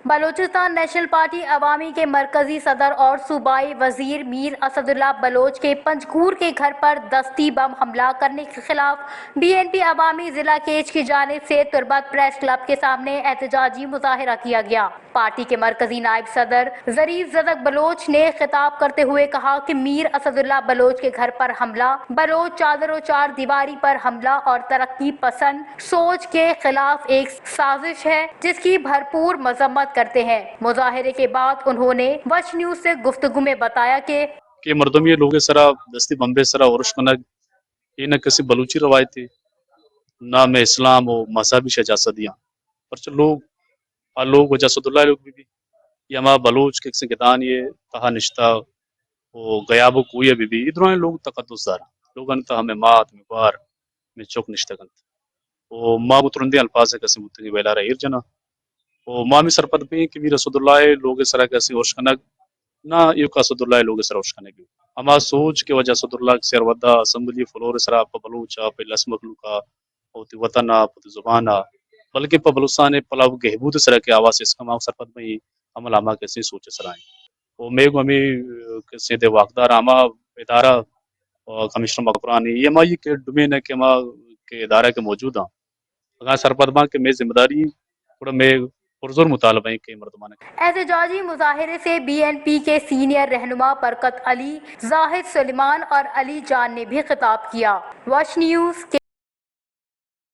Balochistan national party عوامی کے مرکزی صدر اور صوبائی وزیر میر اسد اللہ بلوچ کے پنجگور کے گھر پر دستی بم حملہ کرنے کے خلاف بی این پی عوامی ضلع کیچ کی جانب سے تربت پریس کلب کے سامنے احتجاجی مظاہرہ کیا گیا۔ پارٹی کے مرکزی نائب صدر ظریف زدک بلوچ نے خطاب کرتے ہوئے کہا کہ میر اسد اللہ بلوچ کے گھر پر حملہ بلوچ چادر و چار دیواری پر حملہ اور ترقی پسند سوچ کے خلاف ایک سازش ہے جس کی بھرپور مذمت کرتے ہیں۔ مظاہرے کے بعد انہوں نے وچ نیوز سے گفتگو میں بتایا کہ مردم یہ لوگ سرا دستی بمبے سرا عرش کنگ یہ نہ کسی بلوچی روایتی نہ میں اسلام و مذہبی شجاسدیاں پرچہ لوگ وجاسد اللہ لوگ بھی یہ ہما بلوچ کے کسی گدان یہ تہا نشتہ وہ غیاب و کوئی بھی ادھر لوگ تقدس دار لوگ انتا ہمیں مات میں بار میں چوک نشتہ کنت وہ ماں مترندی الفاظ ہے کسی متنی ویلا رہیر جنا وہ ماں میں سرپت بھی کہ بھی رسول اللہ لوگ سرا کیسی اوشکنگ نہ یہ قصد اللہ لوگ سرا اوشکنگ ہما سوچ کے وجہ صد اللہ سیر ودا اسمبلی فلور سرا پا بلوچا پا لس مخلوقا پوتی وطنا پوتی زبانا بلکہ پا بلوستان پلاو گہبود سرا کے آواز اس کما سرپت میں عمل آما کیسی سوچ سرائیں وہ میگو ہمیں کسی دے واقدار آما ادارہ کمشنر مقبرانی یہ ما یہ کہ ڈومین ہے کہ ما کے ادارہ کے موجود ہیں اگر سرپت ماں کہ میں ذمہ داری تھوڑا میں پرزور مطالبہ ہے کہ مردمان احتجاجی مظاہرے سے بی این پی کے سینئر رہنما برکت علی، زاہد سلیمان اور علی جان نے بھی خطاب کیا۔ Watch news